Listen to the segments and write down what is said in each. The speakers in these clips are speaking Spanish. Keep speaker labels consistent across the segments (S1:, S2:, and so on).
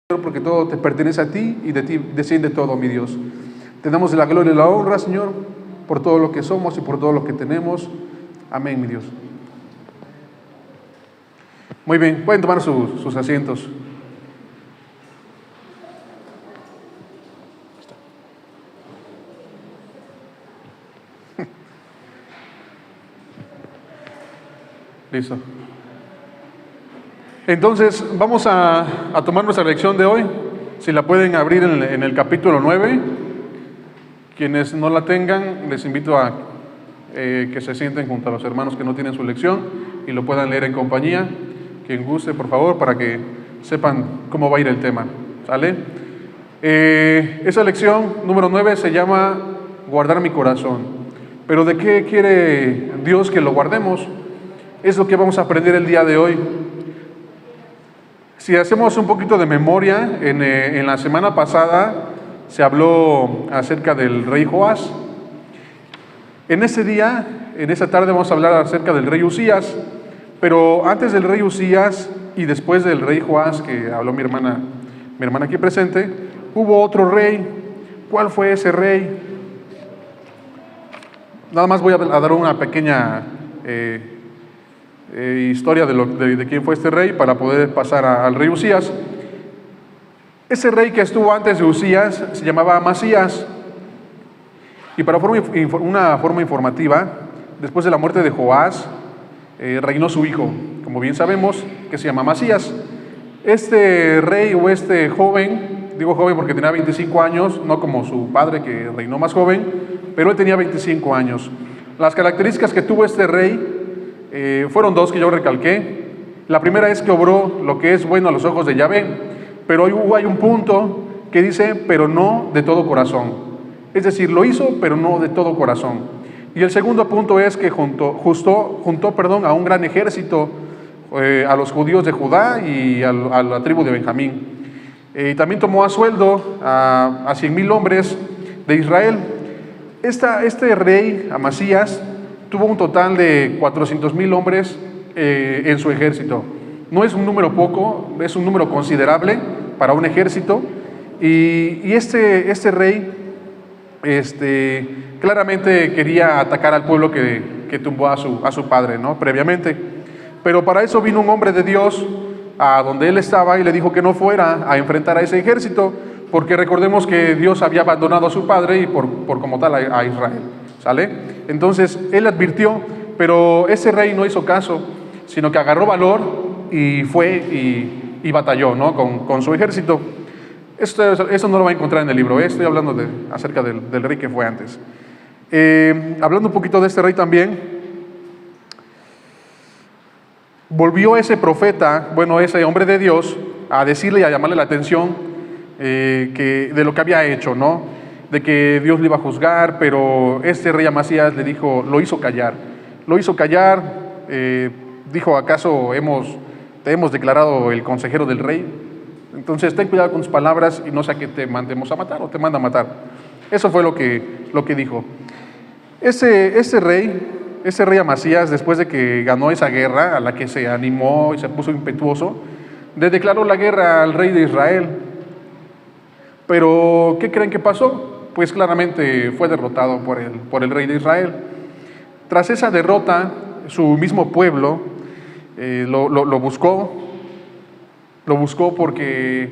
S1: porque todo te pertenece a ti y de ti desciende todo, mi Dios. Te damos la gloria y la honra, Señor, por todo lo que somos y por todo lo que tenemos. Amén, mi Dios. Muy bien, pueden tomar sus asientos. Listo. Entonces, vamos a tomar nuestra lección de hoy. Si la pueden abrir en el capítulo 9. Quienes no la tengan, les invito a que se sienten junto a los hermanos que no tienen su lección y lo puedan leer en compañía. Quien guste, por favor, para que sepan cómo va a ir el tema. ¿Sale? Esa lección número 9 se llama guardar mi corazón. Pero ¿de qué quiere Dios que lo guardemos? Es lo que vamos a aprender el día de hoy. Si hacemos un poquito de memoria, en la semana pasada se habló acerca del rey Joás. En ese día, en esa tarde vamos a hablar acerca del rey Usías, pero antes del rey Usías y después del rey Joás, que habló mi hermana aquí presente, hubo otro rey. ¿Cuál fue ese rey? Nada más voy a dar una pequeña historia de quién fue este rey para poder pasar al rey Usías. Ese rey que estuvo antes de Usías se llamaba Amasías. Y para una forma informativa, después de la muerte de Joás, reinó su hijo, como bien sabemos, que se llama Amasías. Este rey o este joven, digo joven porque tenía 25 años, no como su padre que reinó más joven, pero él tenía 25 años. Las características que tuvo este rey fueron dos que yo recalqué. La primera es que obró lo que es bueno a los ojos de Yahvé, pero hay un punto que dice, pero no de todo corazón. Es decir, lo hizo, pero no de todo corazón. Y el segundo punto es que juntó a un gran ejército, a los judíos de Judá y a la tribu de Benjamín. También tomó a sueldo a 100,000 hombres de Israel. Este rey, Amasías, tuvo un total de 400,000 hombres en su ejército. No es un número poco, es un número considerable para un ejército. Y este rey claramente quería atacar al pueblo que tumbó a su padre, ¿no? Previamente. Pero para eso vino un hombre de Dios a donde él estaba y le dijo que no fuera a enfrentar a ese ejército, porque recordemos que Dios había abandonado a su padre y por como tal a Israel. ¿Sale? Entonces él advirtió, pero ese rey no hizo caso, sino que agarró valor y fue y batalló, ¿no? con su ejército. Eso no lo va a encontrar en el libro, estoy hablando acerca del rey que fue antes. Hablando un poquito de este rey también, volvió ese profeta, ese hombre de Dios, a decirle y a llamarle la atención de lo que había hecho, ¿no? De que Dios le iba a juzgar, pero este rey Amasías le dijo, lo hizo callar, dijo, ¿acaso te hemos declarado el consejero del rey? Entonces ten cuidado con tus palabras y no sea que te mandemos a matar o te manda a matar. Eso fue lo que dijo. Ese rey Amasías, después de que ganó esa guerra a la que se animó y se puso impetuoso, le declaró la guerra al rey de Israel. Pero ¿qué creen que pasó? Pues claramente fue derrotado por el rey de Israel. Tras esa derrota, su mismo pueblo lo buscó porque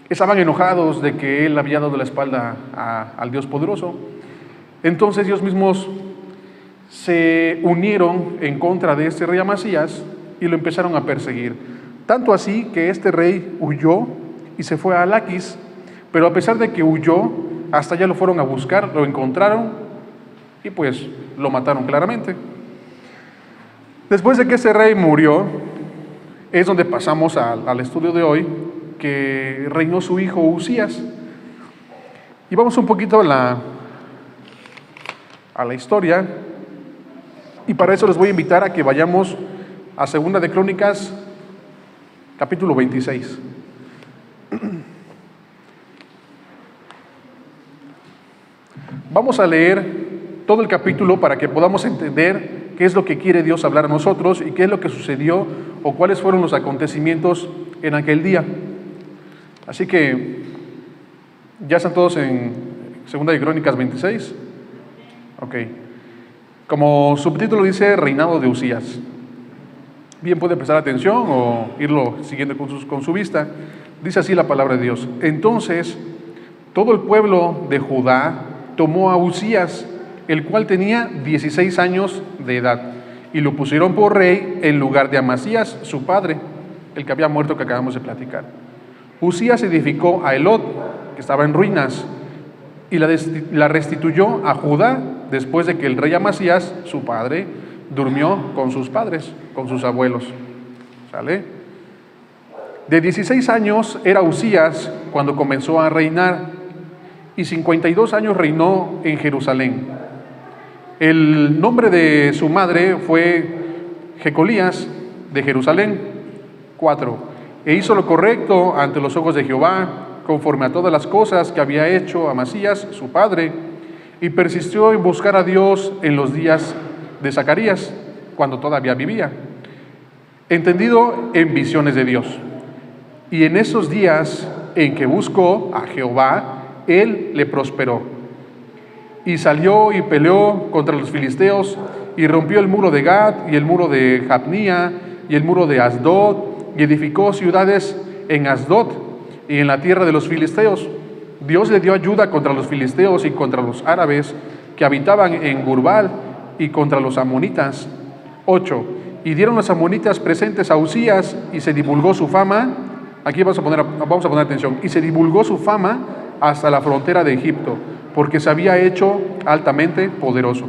S1: estaban enojados de que él había dado la espalda al Dios poderoso. Entonces ellos mismos se unieron en contra de este rey Amasías y lo empezaron a perseguir. Tanto así que este rey huyó y se fue a Laquis, pero a pesar de que huyó, hasta allá lo fueron a buscar, lo encontraron y pues lo mataron claramente. Después de que ese rey murió, es donde pasamos al estudio de hoy, que reinó su hijo Usías. Y vamos un poquito a la historia, y para eso les voy a invitar a que vayamos a Segunda de Crónicas, capítulo 26. Vamos a leer todo el capítulo para que podamos entender qué es lo que quiere Dios hablar a nosotros y qué es lo que sucedió o cuáles fueron los acontecimientos en aquel día. Así que, ¿ya están todos en Segunda de Crónicas 26? Ok. Como subtítulo dice Reinado de Uzías. Bien, puede prestar atención o irlo siguiendo con su vista. Dice así la palabra de Dios. Entonces, todo el pueblo de Judá tomó a Uzías, el cual tenía 16 años de edad, y lo pusieron por rey en lugar de Amasías, su padre, el que había muerto, que acabamos de platicar. Uzías edificó a Elot, que estaba en ruinas, y la restituyó a Judá después de que el rey Amasías, su padre, durmió con sus padres, con sus abuelos. ¿Sale? De 16 años era Uzías cuando comenzó a reinar, y 52 años reinó en Jerusalén. El nombre de su madre fue Jecolías de Jerusalén. 4. E hizo lo correcto ante los ojos de Jehová, conforme a todas las cosas que había hecho Amasías, su padre, y persistió en buscar a Dios en los días de Zacarías, cuando todavía vivía, entendido en visiones de Dios. Y en esos días en que buscó a Jehová, él le prosperó. Y salió y peleó contra los filisteos, y rompió el muro de Gat, y el muro de Jabnía, y el muro de Asdod, y edificó ciudades en Asdod y en la tierra de los filisteos. Dios le dio ayuda contra los filisteos y contra los árabes que habitaban en Gurbal, y contra los amonitas. 8. Y dieron los amonitas presentes a Uzías, y se divulgó su fama. Aquí vamos a poner atención. Y se divulgó su fama hasta la frontera de Egipto, porque se había hecho altamente poderoso.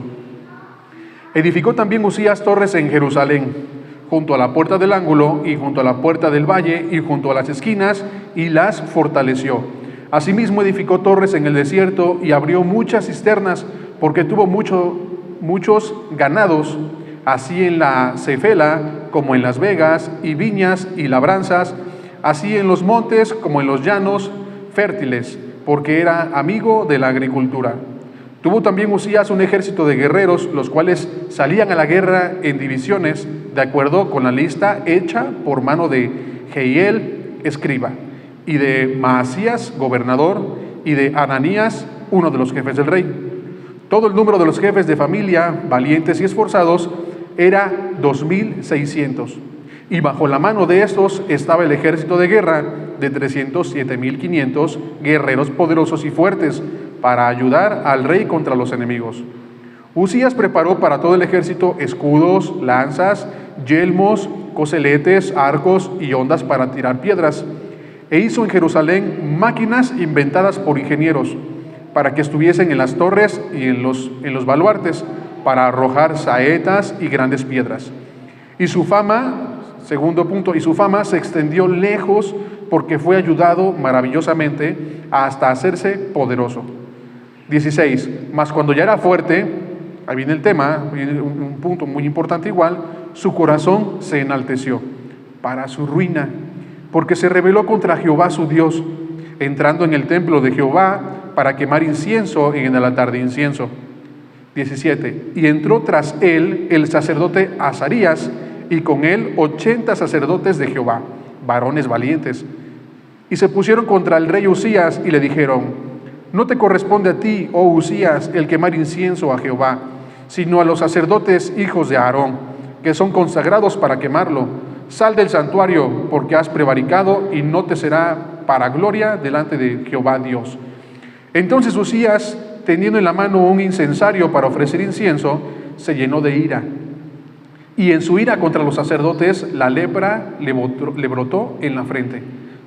S1: Edificó también Uzías torres en Jerusalén, junto a la puerta del ángulo, y junto a la puerta del valle, y junto a las esquinas, y las fortaleció. Asimismo edificó torres en el desierto, y abrió muchas cisternas, porque tuvo muchos ganados, así en la Cefela como en las vegas, y viñas y labranzas, así en los montes como en los llanos fértiles, porque era amigo de la agricultura. Tuvo también Uzías un ejército de guerreros, los cuales salían a la guerra en divisiones, de acuerdo con la lista hecha por mano de Jehiel, escriba, y de Maasías, gobernador, y de Ananías, uno de los jefes del rey. Todo el número de los jefes de familia, valientes y esforzados, era 2,600. Y bajo la mano de estos estaba el ejército de guerra de 307,500 guerreros poderosos y fuertes para ayudar al rey contra los enemigos. Uzías preparó para todo el ejército escudos, lanzas, yelmos, coseletes, arcos y hondas para tirar piedras. E hizo en Jerusalén máquinas inventadas por ingenieros, para que estuviesen en las torres y en los baluartes, para arrojar saetas y grandes piedras. Y su fama, segundo punto, y su fama se extendió lejos, porque fue ayudado maravillosamente hasta hacerse poderoso. 16. Mas cuando ya era fuerte, ahí viene el tema, un punto muy importante igual, su corazón se enalteció para su ruina, porque se rebeló contra Jehová su Dios, entrando en el templo de Jehová para quemar incienso en el altar de incienso. 17. Y entró tras él el sacerdote Azarías, y con él 80 sacerdotes de Jehová, varones valientes. Y se pusieron contra el rey Uzías y le dijeron: no te corresponde a ti, oh Uzías, el quemar incienso a Jehová, sino a los sacerdotes hijos de Aarón, que son consagrados para quemarlo. Sal del santuario, porque has prevaricado, y no te será para gloria delante de Jehová Dios. Entonces Uzías, teniendo en la mano un incensario para ofrecer incienso, se llenó de ira. Y en su ira contra los sacerdotes, la lepra le brotó en la frente,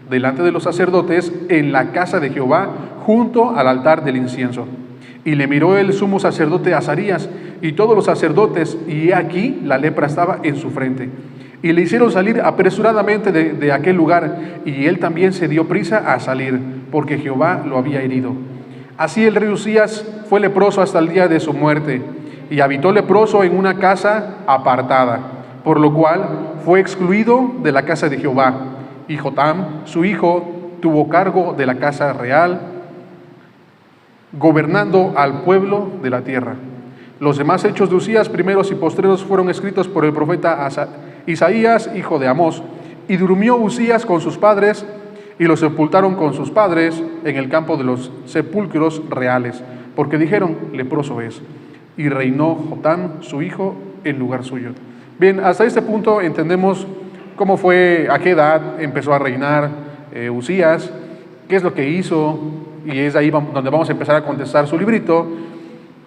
S1: delante de los sacerdotes, en la casa de Jehová, junto al altar del incienso. Y le miró el sumo sacerdote Azarías y todos los sacerdotes, y he aquí la lepra estaba en su frente. Y le hicieron salir apresuradamente de aquel lugar, y él también se dio prisa a salir, porque Jehová lo había herido. Así el rey Uzías fue leproso hasta el día de su muerte, y habitó leproso en una casa apartada, por lo cual fue excluido de la casa de Jehová. Y Jotam, su hijo, tuvo cargo de la casa real, gobernando al pueblo de la tierra. Los demás hechos de Uzías, primeros y postreros, fueron escritos por el profeta Isaías, hijo de Amós. Y durmió Uzías con sus padres, y lo sepultaron con sus padres en el campo de los sepulcros reales, porque dijeron, leproso es. Y reinó Jotam, su hijo, en lugar suyo. Bien, hasta este punto entendemos cómo fue, a qué edad empezó a reinar Usías, qué es lo que hizo, y es ahí donde vamos a empezar a contestar su librito.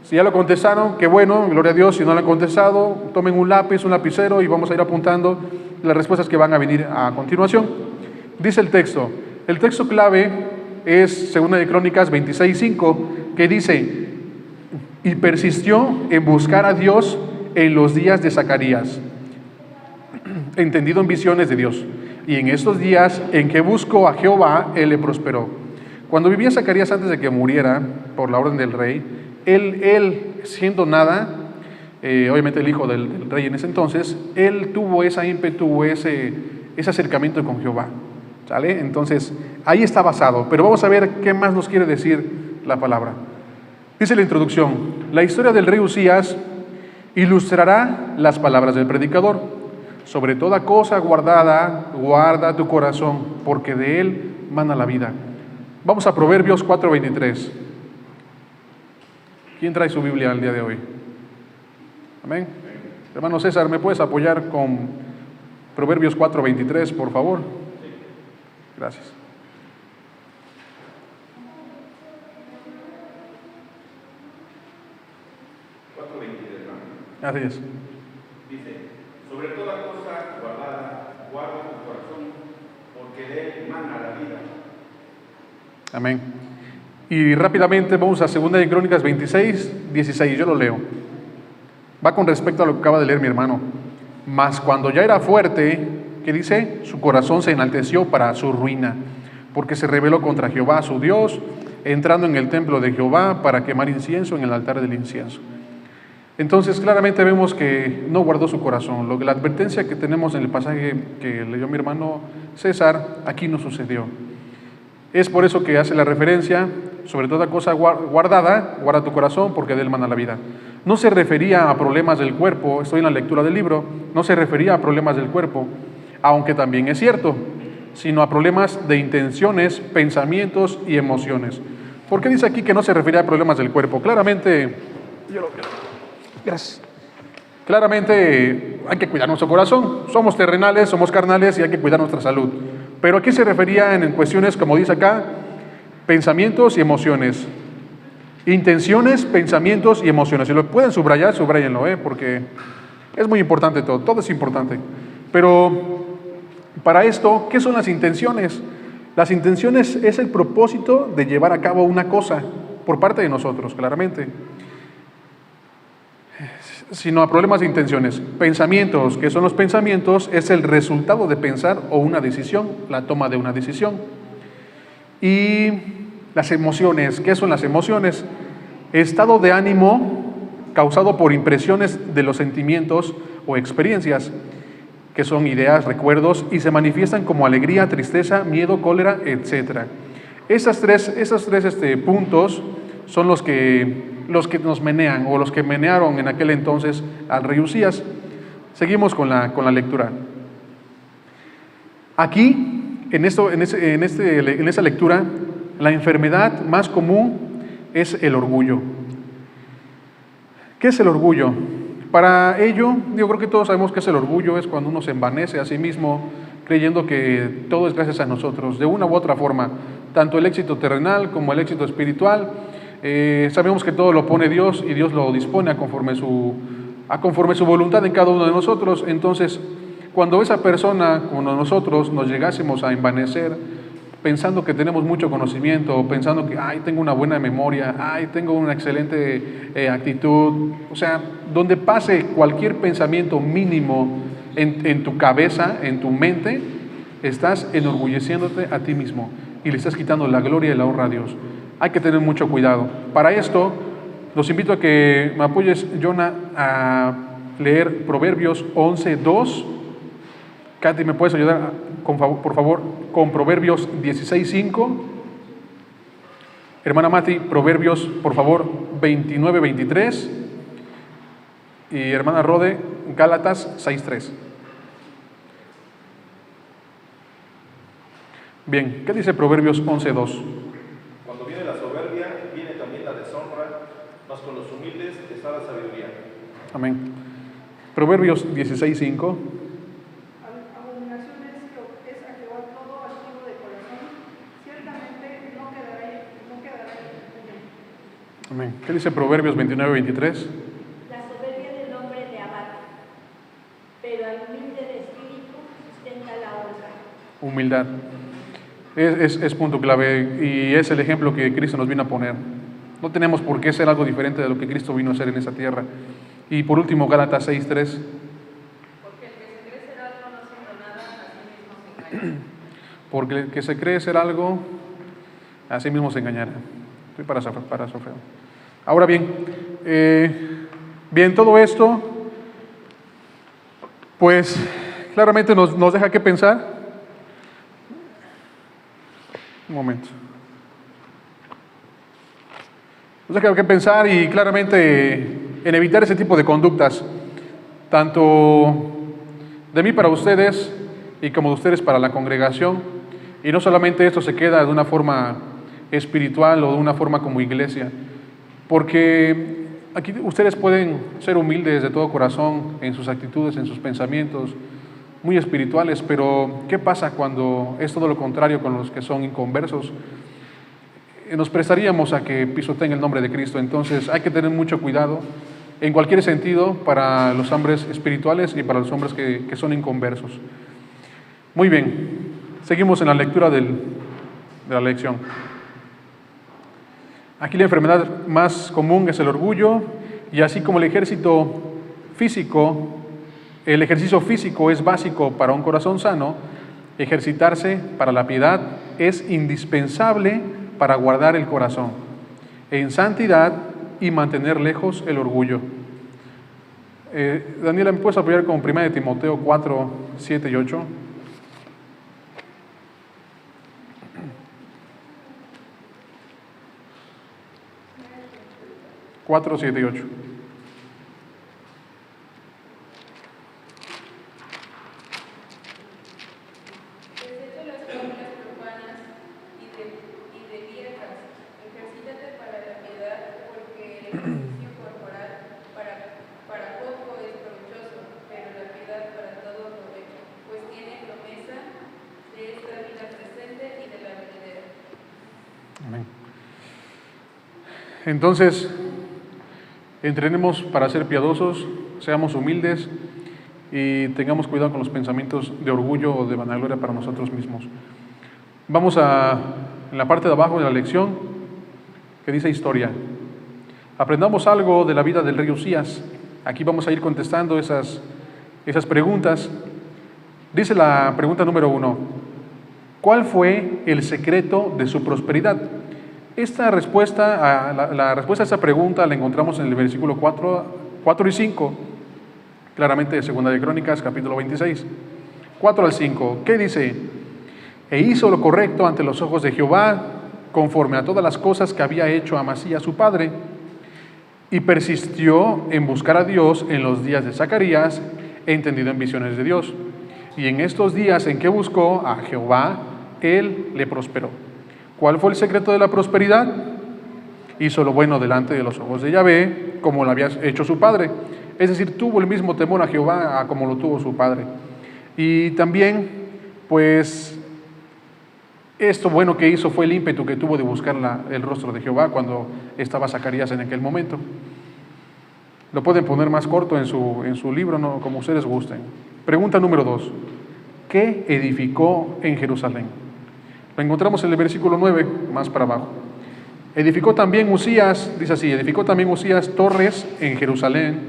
S1: Si ya lo contestaron, qué bueno, gloria a Dios. Si no lo han contestado, tomen un lápiz, un lapicero y vamos a ir apuntando las respuestas que van a venir a continuación. Dice el texto clave es 2 de Crónicas 26:5, que dice, y persistió en buscar a Dios en los días de Zacarías, entendido en visiones de Dios, y en estos días en que buscó a Jehová, él le prosperó. Cuando vivía Zacarías antes de que muriera, por la orden del rey, él siendo nada, obviamente el hijo del rey en ese entonces, él tuvo esa ímpetu, ese acercamiento con Jehová, ¿sale? Entonces, ahí está basado, pero vamos a ver qué más nos quiere decir la palabra. Dice la introducción, la historia del rey Usías ilustrará las palabras del predicador. Sobre toda cosa guardada, guarda tu corazón, porque de él mana la vida. Vamos a Proverbios 4:23. ¿Quién trae su Biblia al día de hoy? Amén. Hermano César, ¿me puedes apoyar con Proverbios 4:23, por favor? Gracias. Así es.
S2: Dice, sobre toda cosa guardada, guarda tu corazón, porque de él mana la vida.
S1: Amén. Y rápidamente vamos a 2 de Crónicas 26:16, yo lo leo. Va con respecto a lo que acaba de leer mi hermano. Mas cuando ya era fuerte, ¿qué dice? Su corazón se enalteció para su ruina, porque se rebeló contra Jehová su Dios, entrando en el templo de Jehová para quemar incienso en el altar del incienso. Entonces claramente vemos que no guardó su corazón. La advertencia que tenemos en el pasaje que leyó mi hermano César, aquí no sucedió. Es por eso que hace la referencia, sobre toda cosa guardada, guarda tu corazón porque de él mana la vida. No se refería a problemas del cuerpo, estoy en la lectura del libro, no se refería a problemas del cuerpo, aunque también es cierto, sino a problemas de intenciones, pensamientos y emociones. ¿Por qué dice aquí que no se refería a problemas del cuerpo? Claramente, gracias. Claramente hay que cuidar nuestro corazón. Somos terrenales, somos carnales y hay que cuidar nuestra salud. Pero aquí se refería en cuestiones, como dice acá, pensamientos y emociones. Intenciones, pensamientos y emociones. Si lo pueden subrayar, subrayenlo, porque es muy importante todo es importante. Pero para esto, ¿qué son las intenciones? Las intenciones es el propósito de llevar a cabo una cosa por parte de nosotros, claramente. Sino a problemas de intenciones. Pensamientos, ¿qué son los pensamientos? Es el resultado de pensar o una decisión, la toma de una decisión. Y las emociones, ¿qué son las emociones? Estado de ánimo causado por impresiones de los sentimientos o experiencias, que son ideas, recuerdos, y se manifiestan como alegría, tristeza, miedo, cólera, etc. Esos tres puntos son los que nos menean, o los que menearon en aquel entonces al rey Usías. Seguimos con la lectura. Aquí, en esa lectura, la enfermedad más común es el orgullo. ¿Qué es el orgullo? Para ello, yo creo que todos sabemos qué es el orgullo. Es cuando uno se envanece a sí mismo, creyendo que todo es gracias a nosotros, de una u otra forma, tanto el éxito terrenal como el éxito espiritual. Sabemos que todo lo pone Dios y Dios lo dispone conforme su voluntad en cada uno de nosotros. Entonces, cuando esa persona, como nosotros, nos llegásemos a envanecer, pensando que tenemos mucho conocimiento, pensando que, tengo una buena memoria, tengo una excelente actitud, o sea, donde pase cualquier pensamiento mínimo en tu cabeza, en tu mente, estás enorgulleciéndote a ti mismo y le estás quitando la gloria y la honra a Dios. Hay que tener mucho cuidado. Para esto, los invito a que me apoyes, Jonah, a leer Proverbios 11:2. Katy, ¿me puedes ayudar, por favor, con Proverbios 16:5? Hermana Mati, Proverbios, por favor, 29:23. Y hermana Rode, Gálatas 6:3. Bien, ¿qué dice Proverbios 11:2?
S2: Cuando viene la soberbia, viene también la deshonra, mas con los humildes está la sabiduría.
S1: Amén. Proverbios 16:5.
S3: Abominación es a Jehová todo altivo de corazón, ciertamente no quedará impune.
S1: Amén. ¿Qué dice Proverbios 29:23?
S4: La soberbia del hombre le abate, pero al humilde de espíritu sustenta la honra.
S1: Humildad. Es punto clave y es el ejemplo que Cristo nos vino a poner. No tenemos por qué ser algo diferente de lo que Cristo vino a hacer en esa tierra. Y por último, Gálatas 6:3.
S3: Porque el que se cree ser algo no siendo nada, a sí mismo se engaña.
S1: Porque el que se cree ser algo, a sí mismo se engañará. Estoy para sofrer. Ahora bien, todo esto, pues claramente nos deja que pensar. Un momento. Nos deja que pensar y claramente en evitar ese tipo de conductas, tanto de mí para ustedes y como de ustedes para la congregación. Y no solamente esto se queda de una forma espiritual o de una forma como iglesia, porque aquí ustedes pueden ser humildes de todo corazón en sus actitudes, en sus pensamientos, muy espirituales, pero ¿qué pasa cuando es todo lo contrario con los que son inconversos? Nos prestaríamos a que pisoteen el nombre de Cristo. Entonces hay que tener mucho cuidado en cualquier sentido para los hombres espirituales y para los hombres que son inconversos. Muy bien, seguimos en la lectura de la lección. Aquí la enfermedad más común es el orgullo, y así como el ejercicio físico es básico para un corazón sano, ejercitarse para la piedad es indispensable para guardar el corazón en santidad y mantener lejos el orgullo. Daniela, ¿me puedes apoyar con 1 Timoteo 4, 7 y 8? Cuatro, 7 y 8.
S5: Desecha las fábulas profanas y de viejas. Ejercítate para la piedad, porque el ejercicio corporal para poco es provechoso, pero la piedad para todo provecho, pues tiene promesa de esta vida presente y de la venidera.
S1: Amén. Entonces, entrenemos para ser piadosos, seamos humildes y tengamos cuidado con los pensamientos de orgullo o de vanagloria para nosotros mismos. Vamos en la parte de abajo de la lección que dice historia. Aprendamos algo de la vida del rey Usías. Aquí vamos a ir contestando esas preguntas. Dice la pregunta número 1: ¿cuál fue el secreto de su prosperidad? La respuesta a esa pregunta la encontramos en el versículo 4 y 5, claramente de Segunda de Crónicas, capítulo 26, 4 al 5. ¿Qué dice? E hizo lo correcto ante los ojos de Jehová, conforme a todas las cosas que había hecho Amasías su padre, y persistió en buscar a Dios en los días de Zacarías, entendido en visiones de Dios. Y en estos días en que buscó a Jehová, él le prosperó. ¿Cuál fue el secreto de la prosperidad? Hizo lo bueno delante de los ojos de Yahvé, como lo había hecho su padre. Es decir, tuvo el mismo temor a Jehová como lo tuvo su padre. Y también, pues, esto bueno que hizo fue el ímpetu que tuvo de buscar el rostro de Jehová cuando estaba Zacarías en aquel momento. Lo pueden poner más corto en su libro, ¿no? Como ustedes gusten. Pregunta número 2. ¿Qué edificó en Jerusalén? Lo encontramos en el versículo 9, más para abajo. Edificó también Usías torres en Jerusalén,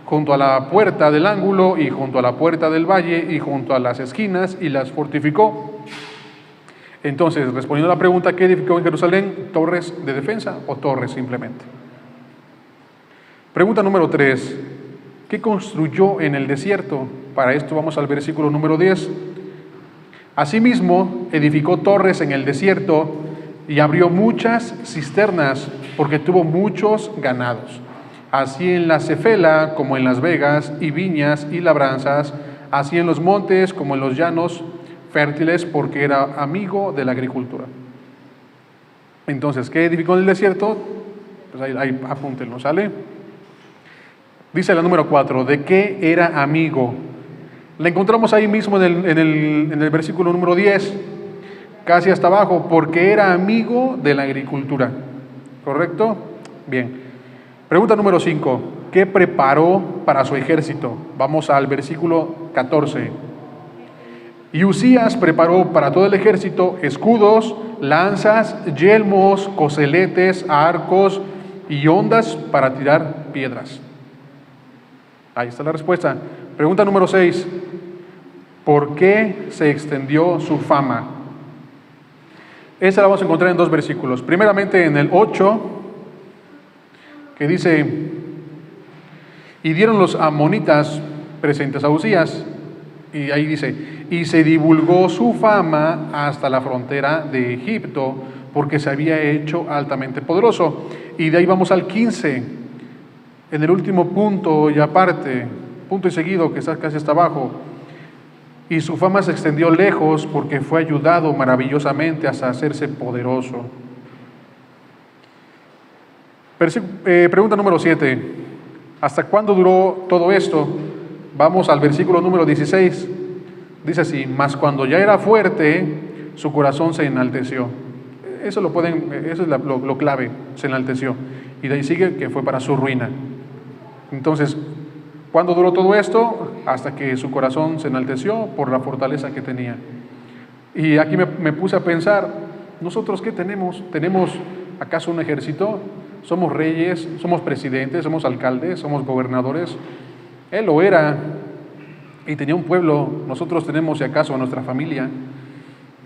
S1: junto a la puerta del ángulo y junto a la puerta del valle y junto a las esquinas, y las fortificó. Entonces, respondiendo a la pregunta, ¿qué edificó en Jerusalén? ¿Torres de defensa o torres simplemente? Pregunta número 3. ¿Qué construyó en el desierto? Para esto vamos al versículo número 10. Asimismo, edificó torres en el desierto y abrió muchas cisternas, porque tuvo muchos ganados. Así en la Cefela como en las vegas, y viñas y labranzas, así en los montes como en los llanos, fértiles porque era amigo de la agricultura. Entonces, ¿qué edificó en el desierto? Pues ahí apúntenlo, ¿sale? Dice la número 4, ¿de qué era amigo? La encontramos ahí mismo en el versículo número 10, casi hasta abajo, porque era amigo de la agricultura. ¿Correcto? Bien. Pregunta número 5, ¿qué preparó para su ejército? Vamos al versículo 14. Y Uzías preparó para todo el ejército escudos, lanzas, yelmos, coseletes, arcos y ondas para tirar piedras. Ahí está la respuesta. Pregunta número 6. ¿Por qué se extendió su fama? Esa la vamos a encontrar en 2 versículos. Primeramente en el 8, que dice, y dieron los amonitas presentes a Uzías, y ahí dice, y se divulgó su fama hasta la frontera de Egipto, porque se había hecho altamente poderoso. Y de ahí vamos al 15, en el último punto y aparte, punto y seguido, que está casi hasta abajo. Y su fama se extendió lejos porque fue ayudado maravillosamente hasta hacerse poderoso. Pregunta número 7. ¿Hasta cuándo duró todo esto? Vamos al versículo número 16. Dice así, mas cuando ya era fuerte, su corazón se enalteció. Eso es lo clave, se enalteció. Y de ahí sigue que fue para su ruina. Entonces, ¿cuándo duró todo esto? Hasta que su corazón se enalteció por la fortaleza que tenía. Y aquí me puse a pensar, ¿nosotros qué tenemos? ¿Tenemos acaso un ejército? ¿Somos reyes? ¿Somos presidentes? ¿Somos alcaldes? ¿Somos gobernadores? Él lo era y tenía un pueblo. Nosotros tenemos, si acaso, a nuestra familia,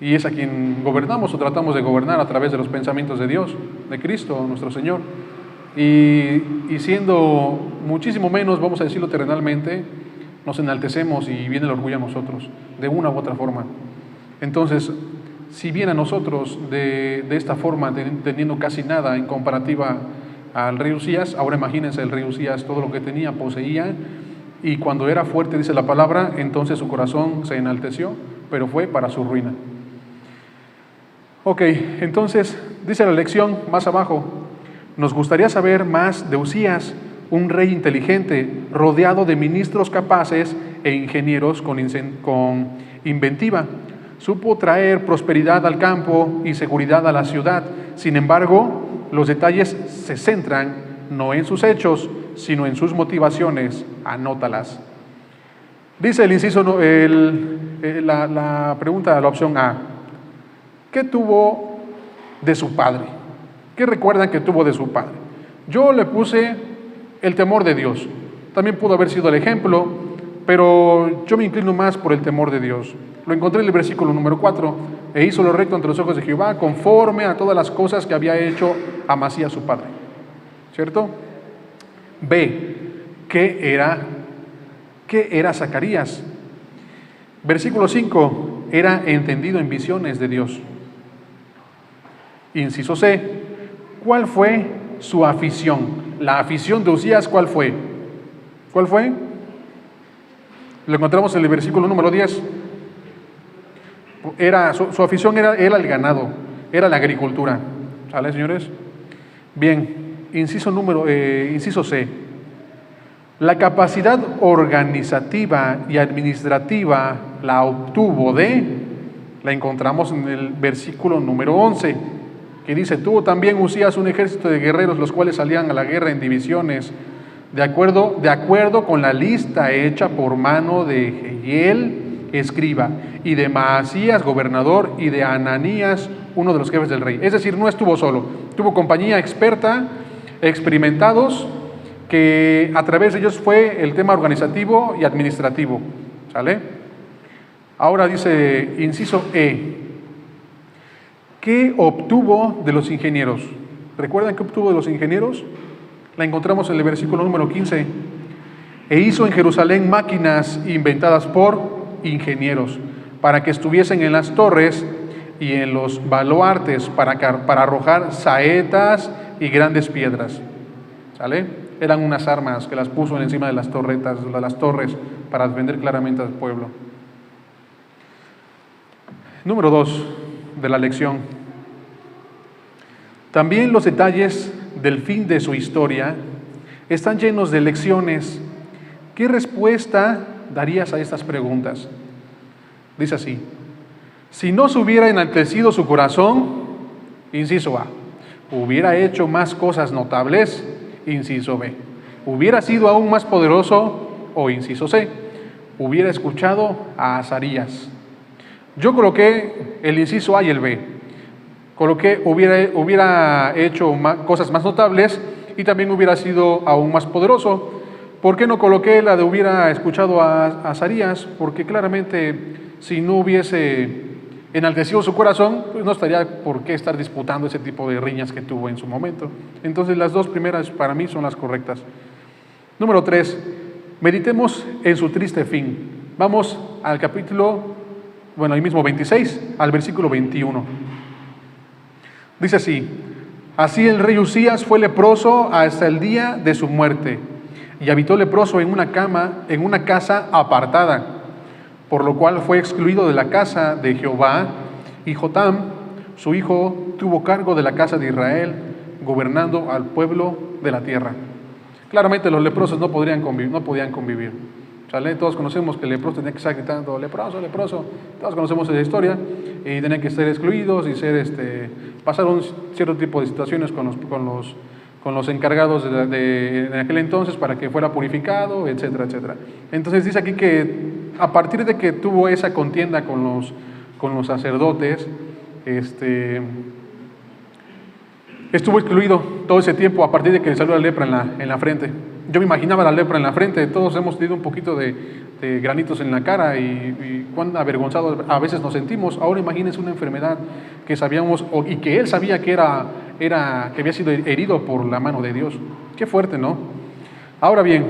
S1: y es a quien gobernamos o tratamos de gobernar a través de los pensamientos de Dios, de Cristo, nuestro Señor. Y siendo muchísimo menos, vamos a decirlo terrenalmente, nos enaltecemos y viene el orgullo a nosotros, de una u otra forma. Entonces, si viene a nosotros de esta forma, teniendo casi nada en comparativa al rey Uzías, ahora imagínense el rey Uzías, todo lo que tenía, poseía, y cuando era fuerte, dice la palabra, entonces su corazón se enalteció, pero fue para su ruina. Ok, entonces, dice la lección más abajo, nos gustaría saber más de Uzías, un rey inteligente, rodeado de ministros capaces e ingenieros con inventiva. Supo traer prosperidad al campo y seguridad a la ciudad. Sin embargo, los detalles se centran no en sus hechos, sino en sus motivaciones. Anótalas. Dice el inciso, la pregunta, la opción A. ¿Qué tuvo de su padre? ¿Qué recuerdan que tuvo de su padre? Yo le puse el temor de Dios. También pudo haber sido el ejemplo, pero yo me inclino más por el temor de Dios. Lo encontré en el versículo número 4. E hizo lo recto ante los ojos de Jehová, conforme a todas las cosas que había hecho Amasías su padre. ¿Cierto? B. ¿Qué era Zacarías? Versículo 5. Era entendido en visiones de Dios. Inciso C. ¿Cuál fue su afición? La afición de Uzías, ¿cuál fue? ¿Cuál fue? Lo encontramos en el versículo número 10. Su afición era el ganado, era la agricultura. ¿Sale, señores? Bien, inciso C. La capacidad organizativa y administrativa la obtuvo la encontramos en el versículo número 11, que dice, tuvo también Uzías un ejército de guerreros, los cuales salían a la guerra en divisiones, de acuerdo con la lista hecha por mano de Jehiel, escriba, y de Maasías, gobernador, y de Ananías, uno de los jefes del rey. Es decir, no estuvo solo, tuvo compañía experta, experimentados, que a través de ellos fue el tema organizativo y administrativo. ¿Sale? Ahora dice, inciso E, ¿qué obtuvo de los ingenieros? ¿Recuerdan qué obtuvo de los ingenieros? La encontramos en el versículo número 15. E hizo en Jerusalén máquinas inventadas por ingenieros, para que estuviesen en las torres y en los baluartes, para arrojar saetas y grandes piedras. ¿Sale? Eran unas armas que las puso encima de las torres, para defender claramente al pueblo. Número 2 de la lección. También los detalles del fin de su historia están llenos de lecciones. ¿Qué respuesta darías a estas preguntas? Dice así: si no se hubiera enaltecido su corazón, inciso A, hubiera hecho más cosas notables, inciso B, hubiera sido aún más poderoso, o inciso C, hubiera escuchado a Azarías. Yo coloqué el inciso A y el B. Coloqué hubiera hecho cosas más notables y también hubiera sido aún más poderoso. ¿Por qué no coloqué la de hubiera escuchado a Azarías? Porque claramente si no hubiese enaltecido su corazón, pues no estaría por qué estar disputando ese tipo de riñas que tuvo en su momento. Entonces las dos primeras para mí son las correctas. Número 3, meditemos en su triste fin. Vamos al capítulo, ahí mismo 26, al versículo 21. Dice así: así el rey Uzías fue leproso hasta el día de su muerte, y habitó leproso en una casa apartada, por lo cual fue excluido de la casa de Jehová, y Jotam, su hijo, tuvo cargo de la casa de Israel, gobernando al pueblo de la tierra. Claramente los leprosos no podían convivir. ¿Sale? Todos conocemos que el leproso tenía que estar gritando leproso, leproso. Todos conocemos esa historia, y tenían que ser excluidos y pasar un cierto tipo de situaciones con los encargados de aquel entonces para que fuera purificado, etcétera, etcétera. Entonces dice aquí que a partir de que tuvo esa contienda con los sacerdotes, estuvo excluido todo ese tiempo a partir de que le salió la lepra en la frente. Yo me imaginaba la lepra en la frente. Todos hemos tenido un poquito de granitos en la cara y cuán avergonzados a veces nos sentimos. Ahora imagínense una enfermedad que sabíamos y que él sabía que había sido herido por la mano de Dios. Qué fuerte, ¿no? Ahora bien,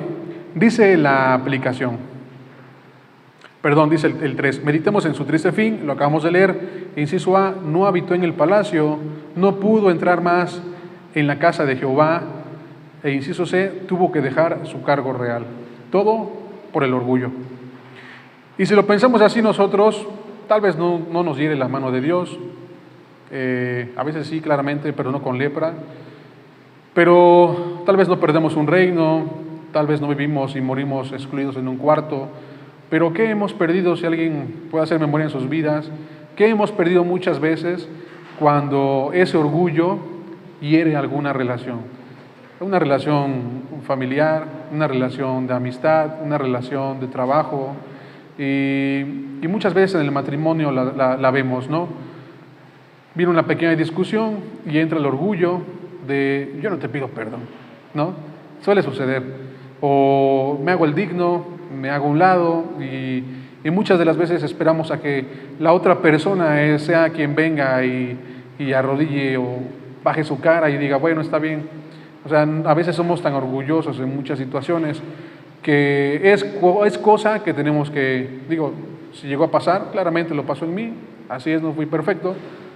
S1: dice la aplicación. Dice el 3, meditemos en su triste fin, lo acabamos de leer. Inciso A, no habitó en el palacio, no pudo entrar más en la casa de Jehová. E inciso C, tuvo que dejar su cargo real. Todo por el orgullo. Y si lo pensamos así nosotros, tal vez no nos hiere la mano de Dios. A veces sí, claramente, pero no con lepra. Pero tal vez no perdemos un reino, tal vez no vivimos y morimos excluidos en un cuarto. Pero ¿qué hemos perdido? Si alguien puede hacer memoria en sus vidas, ¿qué hemos perdido muchas veces cuando ese orgullo hiere alguna relación? Una relación familiar, una relación de amistad, una relación de trabajo, y muchas veces en el matrimonio la vemos, ¿no? Viene una pequeña discusión y entra el orgullo de yo no te pido perdón, ¿no? Suele suceder. O me hago el digno, me hago a un lado, y muchas de las veces esperamos a que la otra persona sea quien venga y arrodille o baje su cara y diga, bueno, está bien. O sea, a veces somos tan orgullosos en muchas situaciones que es cosa que tenemos que, si llegó a pasar, claramente lo pasó en mí, así es, no fui perfecto,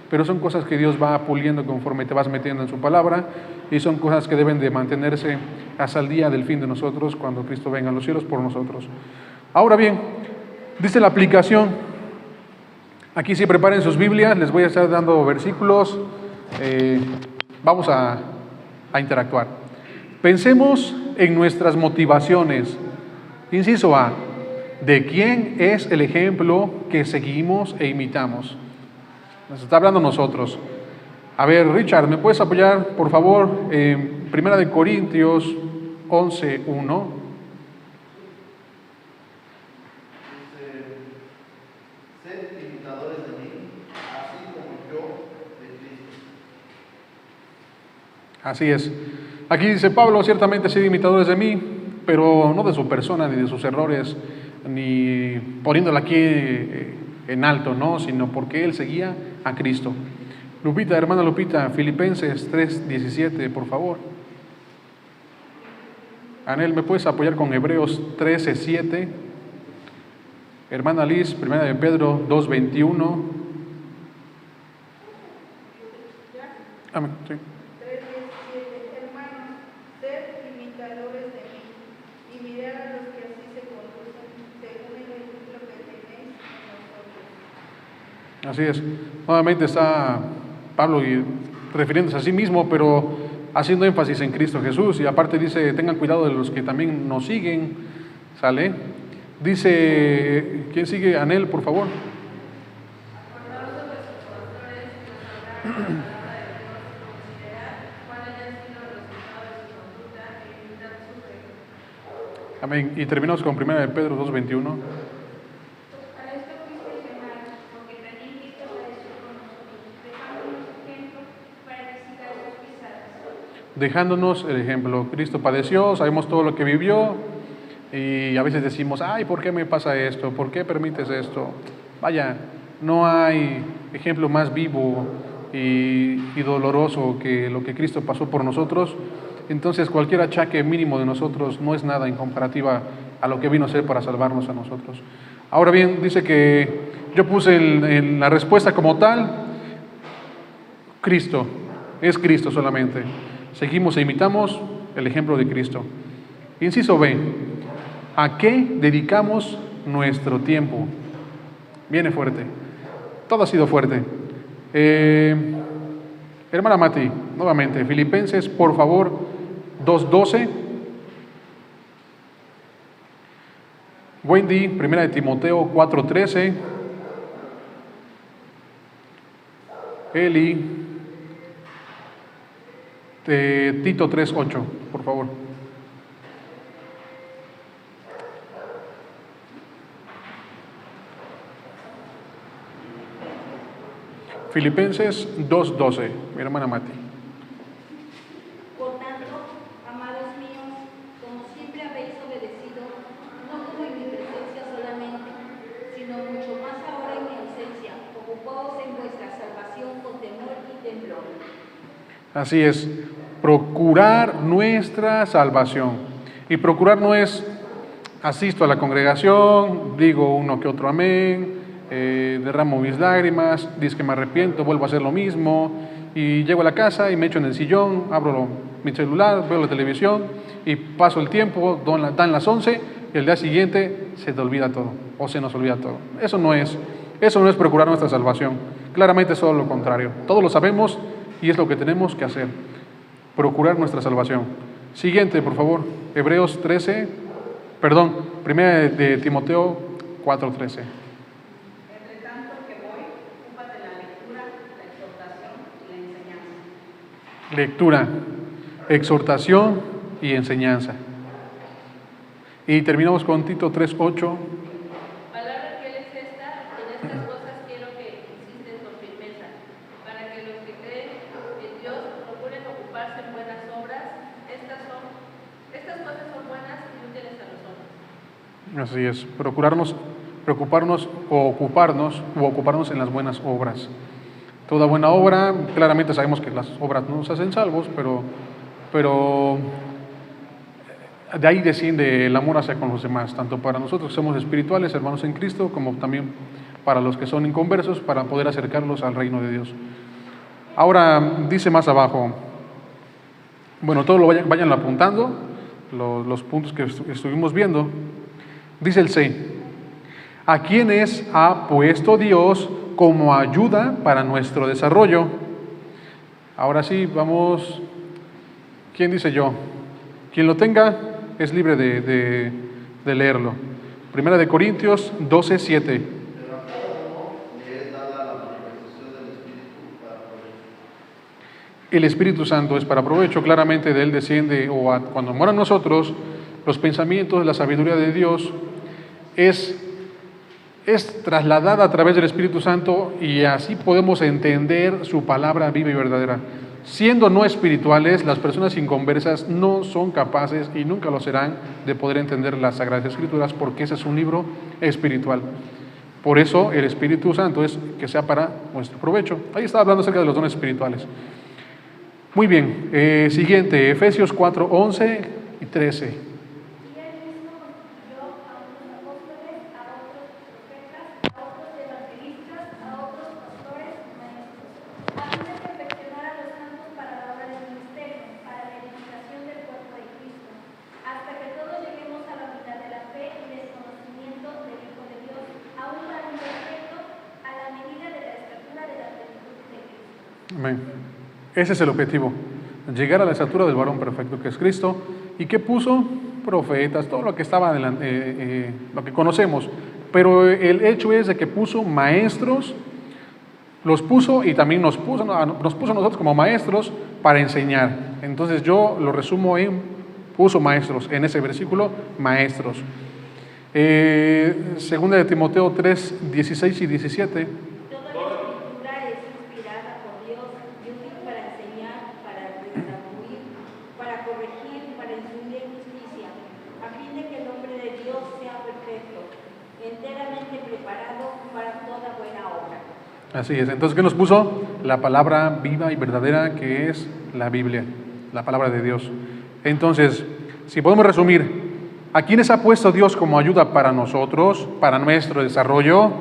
S1: pero son cosas que Dios va puliendo conforme te vas metiendo en su palabra, y son cosas que deben de mantenerse hasta el día del fin de nosotros, cuando Cristo venga a los cielos por nosotros. Ahora bien, dice la aplicación, aquí sí preparen sus Biblias, les voy a estar dando versículos, vamos a interactuar. Pensemos en nuestras motivaciones. Inciso A, ¿de quién es el ejemplo que seguimos e imitamos? Nos está hablando nosotros. A ver, Richard, ¿me puedes apoyar, por favor, en 1 Corintios 11:1?
S6: Sed imitadores de mí, así como yo de Cristo.
S1: Así es. Aquí dice Pablo, ciertamente sed imitadores de mí, pero no de su persona ni de sus errores, ni poniéndola aquí en alto, no, sino porque él seguía a Cristo. Lupita, hermana Lupita, Filipenses 3:17, por favor. Anel, ¿me puedes apoyar con Hebreos 13:7? Hermana Liz, 1 de Pedro 2:21. Amén, sí.
S5: 3:17. Hermanos, sed imitadores de mí, y mirad a los que así se conducen, según el ejemplo que tenéis en nosotros.
S1: Así es. Nuevamente está Pablo refiriéndose a sí mismo, pero haciendo énfasis en Cristo Jesús. Y aparte dice, tengan cuidado de los que también nos siguen. ¿Sale? Dice, ¿quién sigue? Anel, por favor.
S3: Acordaos de vuestros pastores que os hablaron la palabra de Dios, considerad cuál haya sido el resultado de su conducta e imitad su fe.
S1: Amén. Y terminamos con 1 de Pedro 2:21.
S4: Para esto fuisteis llamados, porque también Cristo padeció con nosotros, dejándonos ejemplo para que sigáis sus pisadas.
S1: Dejándonos el ejemplo. Cristo padeció, sabemos todo lo que vivió y a veces decimos, ay, ¿por qué me pasa esto? ¿Por qué permites esto? Vaya, no hay ejemplo más vivo y doloroso que lo que Cristo pasó por nosotros. Entonces cualquier achaque mínimo de nosotros no es nada en comparativa a lo que vino a ser para salvarnos a nosotros. Ahora bien, dice que yo puse en la respuesta como tal, Cristo, es Cristo solamente. Seguimos e imitamos el ejemplo de Cristo. Inciso B, ¿a qué dedicamos nuestro tiempo? Viene fuerte, todo ha sido fuerte. Hermana Mati, nuevamente, Filipenses, por favor, 2:12. Wendy, 1 de Timoteo 4:13. Eli, Tito 3:8, por favor. Filipenses 2:12, mi hermana Mati.
S4: Por tanto, amados míos, como siempre habéis obedecido, no como en mi presencia solamente, sino mucho más ahora en mi ausencia, ocupaos en vuestra salvación con temor y temblor.
S1: Así es, procurar nuestra salvación. Y procurar no es asisto a la congregación, digo uno que otro amén, derramo mis lágrimas, dice que me arrepiento, vuelvo a hacer lo mismo, y llego a la casa y me echo en el sillón, abro mi celular, veo la televisión y paso el tiempo, dan las 11 y el día siguiente se te olvida todo, o se nos olvida todo. Eso no es procurar nuestra salvación. Claramente es todo lo contrario. Todos lo sabemos y es lo que tenemos que hacer, procurar nuestra salvación. Siguiente, por favor, Hebreos 13, perdón, 1 de Timoteo 4:13.
S3: Entre tanto que voy, ocúpate la lectura, la exhortación y la enseñanza.
S1: Lectura, exhortación y enseñanza. Y terminamos con Tito 3:8.
S3: Palabra fiel es esta, en estas cosas quiero que insistes con firmeza, para que los que creen en Dios procuren ocuparse en buenas obras. Estas cosas son buenas y útiles a los hombres.
S1: Así es, preocuparnos o ocuparnos en las buenas obras. Toda buena obra, claramente sabemos que las obras no nos hacen salvos, pero de ahí desciende el amor hacia con los demás, tanto para nosotros que somos espirituales, hermanos en Cristo, como también para los que son inconversos, para poder acercarlos al reino de Dios. Ahora dice más abajo, bueno, todo lo vayan apuntando, los puntos que estuvimos viendo. Dice el C, ¿a quiénes ha puesto Dios como ayuda para nuestro desarrollo? Ahora sí, vamos, ¿quién dice yo? Quien lo tenga es libre de leerlo. 1 de Corintios 12:7.
S6: Pero a cada uno le es dada la manifestación del Espíritu para provecho.
S1: El Espíritu Santo es para provecho, claramente de Él desciende, cuando mora en nosotros, los pensamientos, la sabiduría de Dios es trasladada a través del Espíritu Santo y así podemos entender su palabra viva y verdadera. Siendo no espirituales, las personas inconversas no son capaces y nunca lo serán de poder entender las Sagradas Escrituras porque ese es un libro espiritual. Por eso el Espíritu Santo es que sea para nuestro provecho. Ahí estaba hablando acerca de los dones espirituales. Muy bien, siguiente, Efesios 4:11 y 13.
S4: Y él mismo constituyó a unos apóstoles, a otros profetas, a otros evangelistas, a otros pastores, maestros, a fin de perfeccionar a los santos para la obra del ministerio, para la edificación del cuerpo de Cristo, hasta que todos lleguemos a la unidad de la fe y del conocimiento del Hijo de Dios, a un varón perfecto, a la medida de la
S1: Amén. Ese es el objetivo, llegar a la estatura del varón perfecto que es Cristo. ¿Y qué puso? Profetas, todo lo que estaba lo que conocemos. Pero el hecho es de que puso maestros, los puso y también nos puso a nosotros como maestros para enseñar. Entonces yo lo resumo en puso maestros, en ese versículo, maestros. Segunda de Timoteo 3, 16 y 17.
S4: Toda la escritura es inspirada por Dios y útil para enseñar, para redarguir, para corregir, para instruir en justicia, a fin de que el hombre de Dios sea perfecto, enteramente preparado para toda buena obra.
S1: Así es. Entonces, ¿qué nos puso? La palabra viva y verdadera que es la Biblia, la palabra de Dios. Entonces, si podemos resumir, ¿a quiénes ha puesto Dios como ayuda para nosotros, para nuestro desarrollo?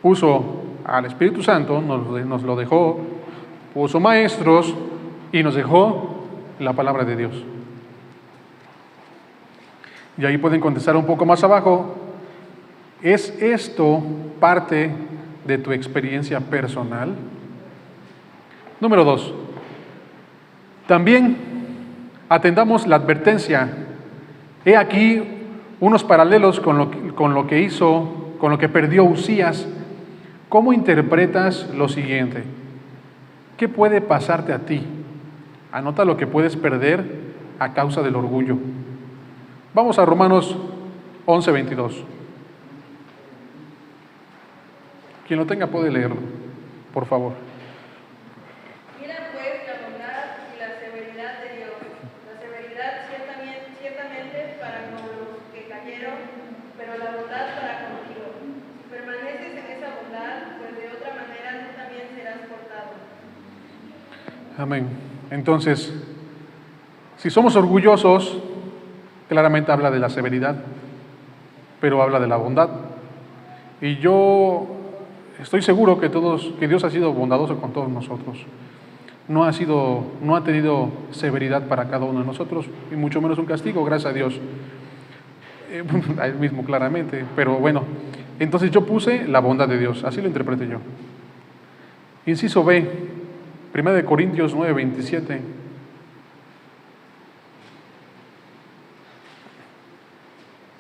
S1: Puso al Espíritu Santo, nos lo dejó, puso maestros y nos dejó la palabra de Dios. Y ahí pueden contestar un poco más abajo, ¿es esto parte de tu experiencia personal? Número 2, también atendamos la advertencia. He aquí unos paralelos con lo que perdió Uzías. ¿Cómo interpretas lo siguiente? ¿Qué puede pasarte a ti? Anota lo que puedes perder a causa del orgullo. Vamos a Romanos 11, 22. Quien lo tenga puede leerlo, por favor.
S3: Mira pues la bondad y la severidad de Dios. La severidad ciertamente para con los que cayeron, pero la bondad para contigo. Si permaneces en esa bondad, pues de otra manera tú también serás cortado.
S1: Amén. Entonces, si somos orgullosos, claramente habla de la severidad, pero habla de la bondad. Y yo estoy seguro que Dios ha sido bondadoso con todos nosotros. No ha tenido severidad para cada uno de nosotros, y mucho menos un castigo, gracias a Dios. A Él mismo claramente, pero bueno, entonces yo puse la bondad de Dios, así lo interpreté yo. Inciso B, 1 Corintios 9, 27.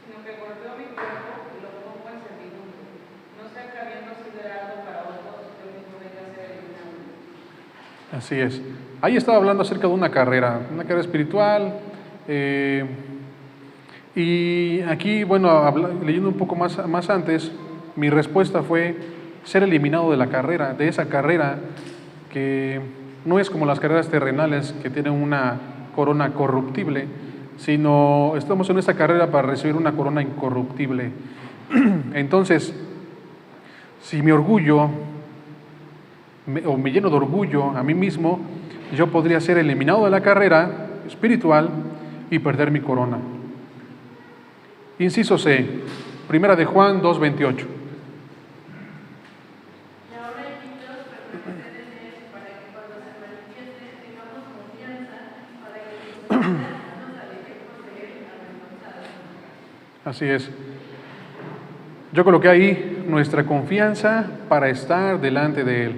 S5: Sino que golpeó mi cuerpo y lo pongo en servidumbre. No sea que habiendo sido heraldo para otros, yo mismo venga a ser eliminado.
S1: Así es. Ahí estaba hablando acerca de una carrera espiritual. Y aquí, bueno, leyendo un poco más antes, mi respuesta fue ser eliminado de la carrera, de esa carrera que no es como las carreras terrenales que tienen una corona corruptible, sino estamos en esta carrera para recibir una corona incorruptible. Entonces, si mi orgullo o me lleno de orgullo a mí mismo, yo podría ser eliminado de la carrera espiritual y perder mi corona. Inciso C, 1 de Juan 2:28.
S3: La obra de Dios permanecer en él para que cuando se manifieste tengamos confianza para que nos alejemos de él avergonzados.
S1: Así es. Yo coloqué ahí nuestra confianza para estar delante de Él.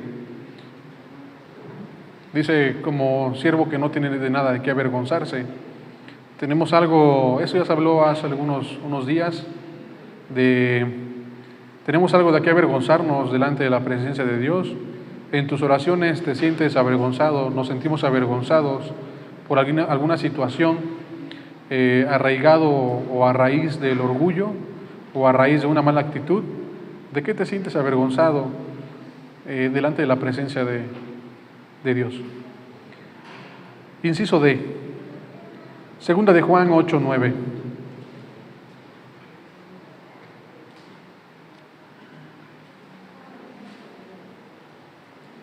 S1: Dice, como siervo que no tiene de nada de qué avergonzarse. Tenemos algo, eso ya se habló hace unos días, tenemos algo de qué avergonzarnos delante de la presencia de Dios. En tus oraciones te sientes avergonzado, nos sentimos avergonzados por alguna situación arraigado o a raíz del orgullo o a raíz de una mala actitud. ¿De qué te sientes avergonzado delante de la presencia de Dios? Inciso D, 2 de Juan 8:9.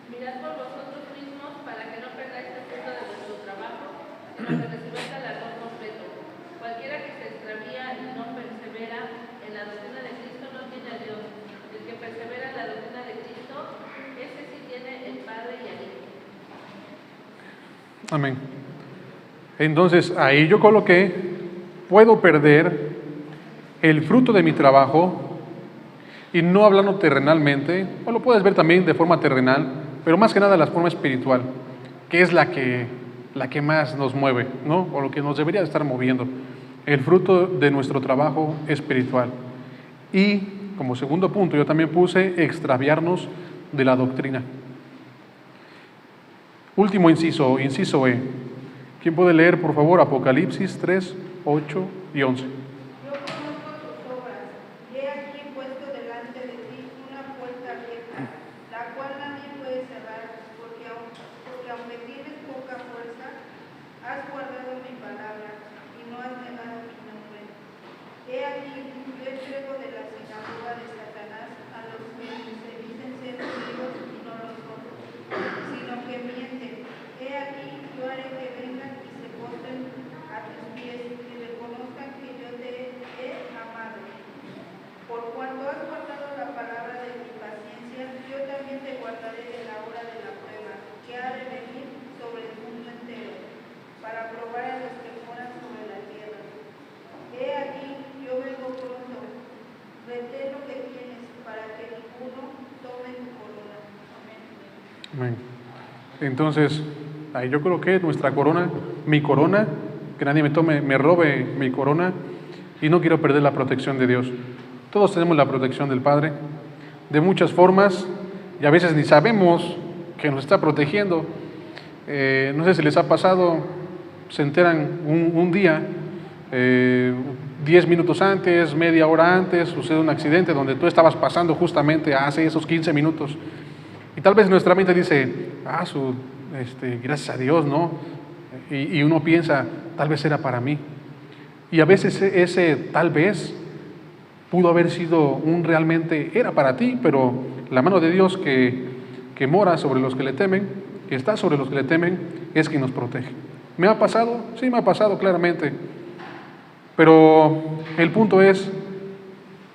S3: Mirad por vosotros mismos para que no perdáis el fruto de vuestro trabajo, sino que recibáis galardón completo. Cualquiera que se extravía y no persevera en la doctrina de Cristo no tiene a Dios. El que persevera en la doctrina de Cristo, ese sí tiene el Padre y al Hijo.
S1: Amén. Entonces ahí yo coloqué, puedo perder el fruto de mi trabajo, y no hablando terrenalmente, o lo puedes ver también de forma terrenal, pero más que nada la forma espiritual, que es la que más nos mueve, ¿no? O lo que nos debería estar moviendo. El fruto de nuestro trabajo espiritual. Y como segundo punto, yo también puse extraviarnos de la doctrina. Último inciso, inciso E. ¿Quién puede leer, por favor, Apocalipsis 3, 8 y 11?
S5: Yo conozco tus obras, y he aquí puesto delante de ti una puerta abierta, la cual nadie puede cerrar, porque aunque tienes poca fuerza, has guardado mi palabra y no has negado mi nombre. He aquí, yo entrego de la sinagoga de Satanás a los que se dicen ser judíos y no lo son, sino que mienten. He aquí, yo haré que vengan y se postren a tus pies y reconozcan que yo te he amado. Por cuanto has guardado la palabra de mi paciencia, yo también te guardaré de la hora de la prueba, que ha de venir sobre el mundo entero, para probar a los que moran sobre la tierra. He aquí, yo vengo pronto. Retén lo que tienes, para que ninguno tome tu corona. Amén.
S1: Amén. Entonces, ahí yo coloqué nuestra corona, mi corona, que nadie me robe mi corona, y no quiero perder la protección de Dios. Todos tenemos la protección del Padre, de muchas formas, y a veces ni sabemos que nos está protegiendo. No sé si les ha pasado, se enteran un día, 10 minutos antes, media hora antes, sucede un accidente donde tú estabas pasando justamente hace esos 15 minutos. Y tal vez nuestra mente dice, gracias a Dios, ¿no? Y uno piensa, tal vez era para mí. Y a veces ese tal vez pudo haber sido realmente era para ti, pero la mano de Dios que mora sobre los que le temen, que está sobre los que le temen, es quien nos protege. ¿Me ha pasado? Sí, me ha pasado claramente. Pero el punto es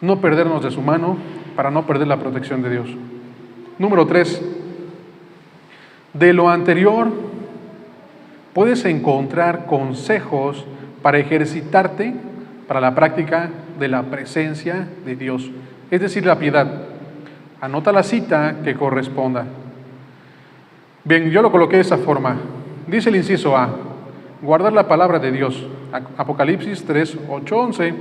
S1: no perdernos de su mano para no perder la protección de Dios. Número 3. De lo anterior puedes encontrar consejos para ejercitarte para la práctica de la presencia de Dios, es decir, la piedad. Anota la cita que corresponda. Bien, yo lo coloqué de esa forma. Dice el inciso A, guardar la palabra de Dios. Apocalipsis 3, 8, 11,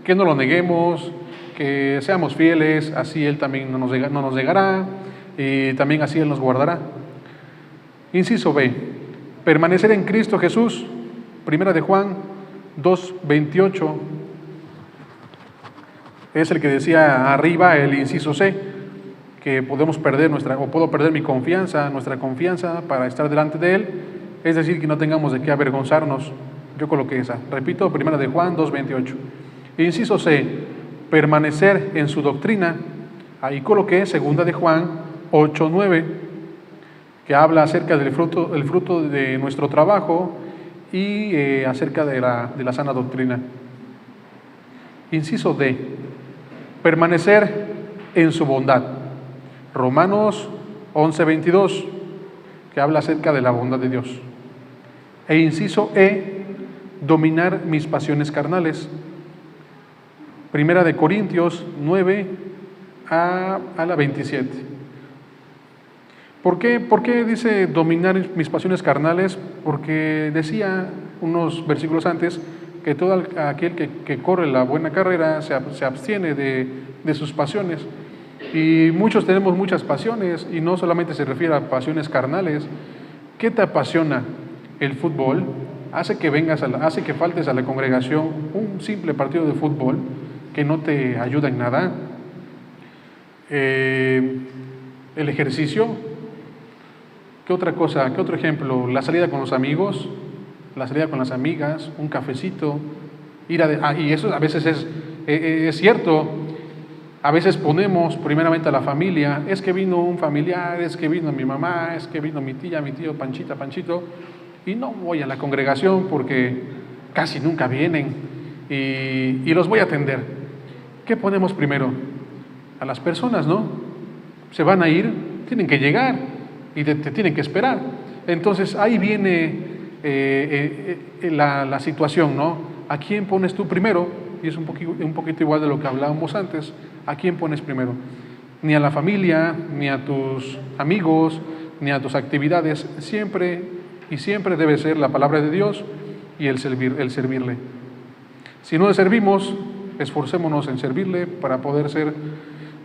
S1: que no lo neguemos, que seamos fieles, así Él también no nos negará, y también así Él nos guardará. Inciso B, permanecer en Cristo Jesús. Primera de Juan 2, 28, es el que decía arriba el inciso C, que podemos perder puedo perder mi confianza, nuestra confianza para estar delante de Él, es decir, que no tengamos de qué avergonzarnos. Yo coloqué esa. Repito, Primera de Juan 2, 28. Inciso C, permanecer en su doctrina. Ahí coloqué Segunda de Juan 8, 9, que habla acerca del fruto de nuestro trabajo y acerca de la sana doctrina. Inciso D, permanecer en su bondad. Romanos 11, 22, que habla acerca de la bondad de Dios. E inciso E, dominar mis pasiones carnales. Primera de Corintios 9 a la 27. ¿Por qué dice dominar mis pasiones carnales? Porque decía unos versículos antes que todo aquel que corre la buena carrera se abstiene de sus pasiones. Y muchos tenemos muchas pasiones, y no solamente se refiere a pasiones carnales. ¿Qué te apasiona? El fútbol. Hace que faltes a la congregación un simple partido de fútbol que no te ayuda en nada. El ejercicio. ¿Qué otra cosa? ¿Qué otro ejemplo? La salida con los amigos, la salida con las amigas, un cafecito, y eso a veces es cierto. A veces ponemos primeramente a la familia, es que vino un familiar, es que vino mi mamá, es que vino mi tía, mi tío, Panchito, y no voy a la congregación porque casi nunca vienen y los voy a atender. ¿Qué ponemos primero? A las personas, ¿no? Se van a ir, tienen que llegar y te tienen que esperar. Entonces ahí viene la situación, ¿no? ¿A quién pones tú primero? Y es un poquito igual de lo que hablábamos antes. ¿A quién pones primero? Ni a la familia, ni a tus amigos, ni a tus actividades. Siempre y siempre debe ser la palabra de Dios y el servirle. Si no le servimos, esforcémonos en servirle para poder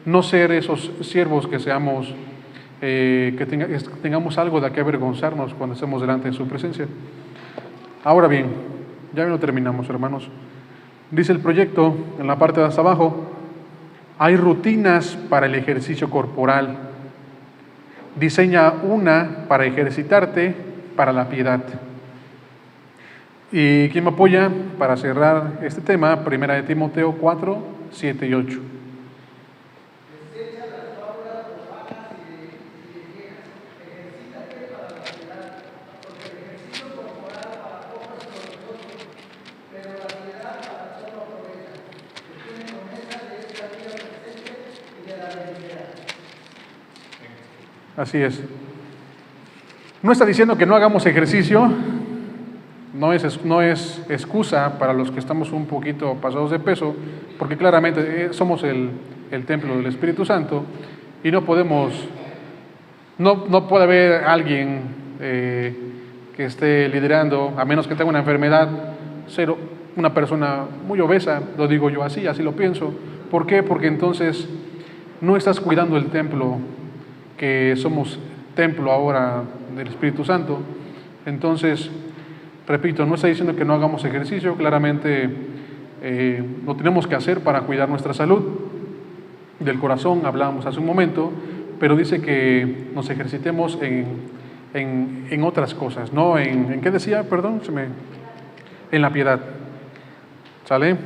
S1: no ser esos siervos que seamos, tengamos algo de qué avergonzarnos cuando estemos delante de su presencia. Ahora bien, ya no terminamos, hermanos. Dice el proyecto en la parte de hasta abajo: hay rutinas para el ejercicio corporal. Diseña una para ejercitarte para la piedad. ¿Y quién me apoya para cerrar este tema? Primera de Timoteo 4, 7 y 8. Así es. No está diciendo que no hagamos ejercicio, no es excusa para los que estamos un poquito pasados de peso, porque claramente somos el templo del Espíritu Santo y no puede haber alguien que esté liderando, a menos que tenga una enfermedad, ser una persona muy obesa, lo digo yo así lo pienso. ¿Por qué? Porque entonces no estás cuidando el templo, que somos templo ahora del Espíritu Santo. Entonces, repito, no está diciendo que no hagamos ejercicio, claramente lo tenemos que hacer para cuidar nuestra salud del corazón, hablábamos hace un momento, pero dice que nos ejercitemos en otras cosas, ¿no? ¿En qué decía? Perdón, en la piedad. ¿Sale?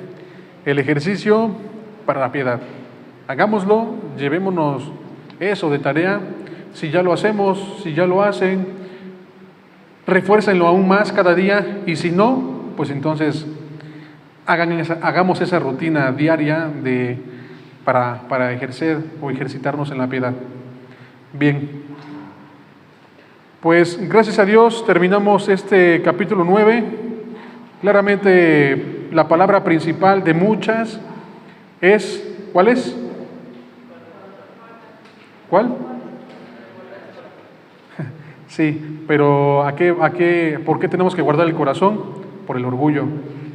S1: El ejercicio para la piedad. Hagámoslo, llevémonos eso de tarea. Si ya lo hacemos, si ya lo hacen, refuércenlo aún más cada día, y si no, pues entonces hagamos esa rutina diaria para ejercer o ejercitarnos en la piedad. Bien, pues gracias a Dios terminamos este capítulo 9. Claramente la palabra principal de muchas es, ¿cuál es? ¿Cuál? Sí, pero ¿por qué tenemos que guardar el corazón? Por el orgullo,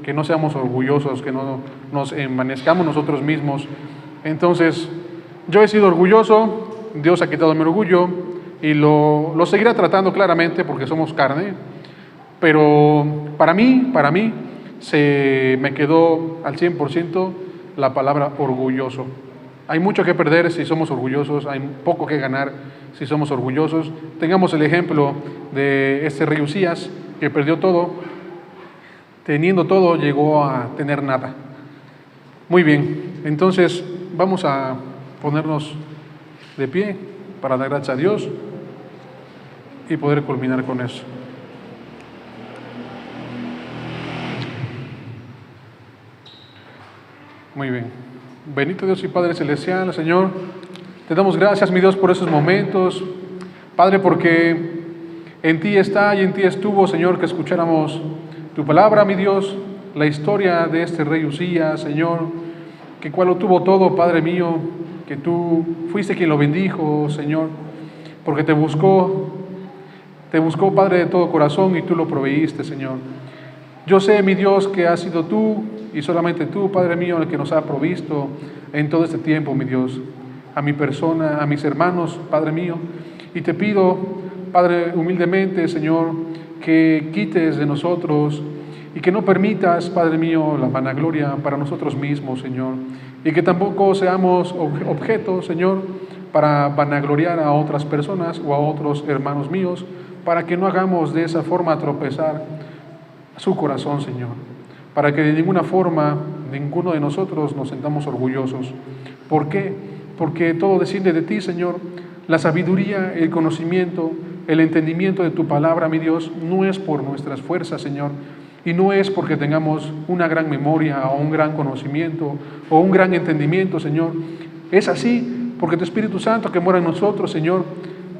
S1: que no seamos orgullosos, que no nos envanezcamos nosotros mismos. Entonces, yo he sido orgulloso, Dios ha quitado mi orgullo y lo seguirá tratando claramente porque somos carne, pero para mí se me quedó al 100% la palabra orgulloso. Hay mucho que perder si somos orgullosos, hay poco que ganar si somos orgullosos. Tengamos el ejemplo de este rey Usías, que perdió todo, teniendo todo llegó a tener nada. Muy bien, entonces vamos a ponernos de pie para dar gracias a Dios y poder culminar con eso. Muy bien. Bendito Dios y Padre Celestial, Señor, te damos gracias, mi Dios, por esos momentos, Padre, porque en ti está y en ti estuvo, Señor, que escucháramos tu palabra, mi Dios, la historia de este rey Usías, Señor, que cual lo tuvo todo, Padre mío, que tú fuiste quien lo bendijo, Señor, porque te buscó, Padre, de todo corazón, y tú lo proveíste, Señor. Yo sé, mi Dios, que has sido tú y solamente tú, Padre mío, el que nos ha provisto en todo este tiempo, mi Dios, a mi persona, a mis hermanos, Padre mío, y te pido, Padre, humildemente, Señor, que quites de nosotros y que no permitas, Padre mío, la vanagloria para nosotros mismos, Señor, y que tampoco seamos objetos, Señor, para vanagloriar a otras personas o a otros hermanos míos, para que no hagamos de esa forma tropezar su corazón, Señor, para que de ninguna forma ninguno de nosotros nos sentamos orgullosos. ¿Por qué? Porque todo desciende de ti, Señor. La sabiduría, el conocimiento, el entendimiento de tu palabra, mi Dios, no es por nuestras fuerzas, Señor, y no es porque tengamos una gran memoria o un gran conocimiento o un gran entendimiento, Señor. Es así porque tu Espíritu Santo que mora en nosotros, Señor,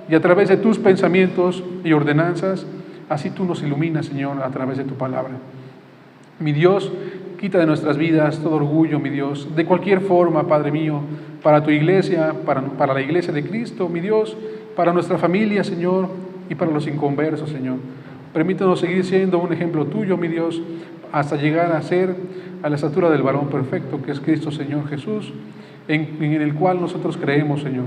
S1: y a través de tus pensamientos y ordenanzas, así tú nos iluminas, Señor, a través de tu palabra. Mi Dios, quita de nuestras vidas todo orgullo, mi Dios, de cualquier forma, Padre mío, para tu iglesia, para la iglesia de Cristo, mi Dios, para nuestra familia, Señor, y para los inconversos, Señor. Permítanos seguir siendo un ejemplo tuyo, mi Dios, hasta llegar a ser a la estatura del varón perfecto, que es Cristo, Señor Jesús, en el cual nosotros creemos, Señor.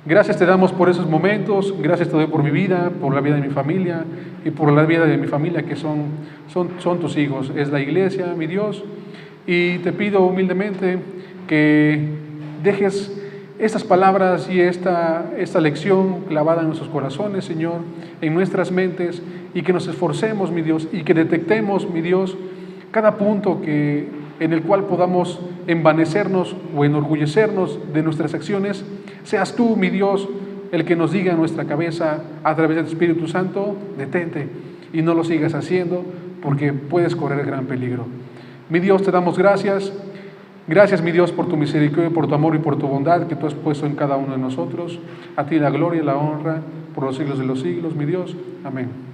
S1: Gracias te damos por esos momentos, gracias te doy por mi vida, por la vida de mi familia y por la vida de mi familia que son tus hijos, es la iglesia, mi Dios, y te pido humildemente que dejes estas palabras y esta lección clavada en nuestros corazones, Señor, en nuestras mentes, y que nos esforcemos, mi Dios, y que detectemos, mi Dios, cada punto en el cual podamos envanecernos o enorgullecernos de nuestras acciones. Seas tú, mi Dios, el que nos diga en nuestra cabeza a través del Espíritu Santo: detente, y no lo sigas haciendo, porque puedes correr gran peligro. Mi Dios, te damos gracias. Gracias, mi Dios, por tu misericordia, por tu amor y por tu bondad que tú has puesto en cada uno de nosotros. A ti la gloria y la honra por los siglos de los siglos, mi Dios. Amén.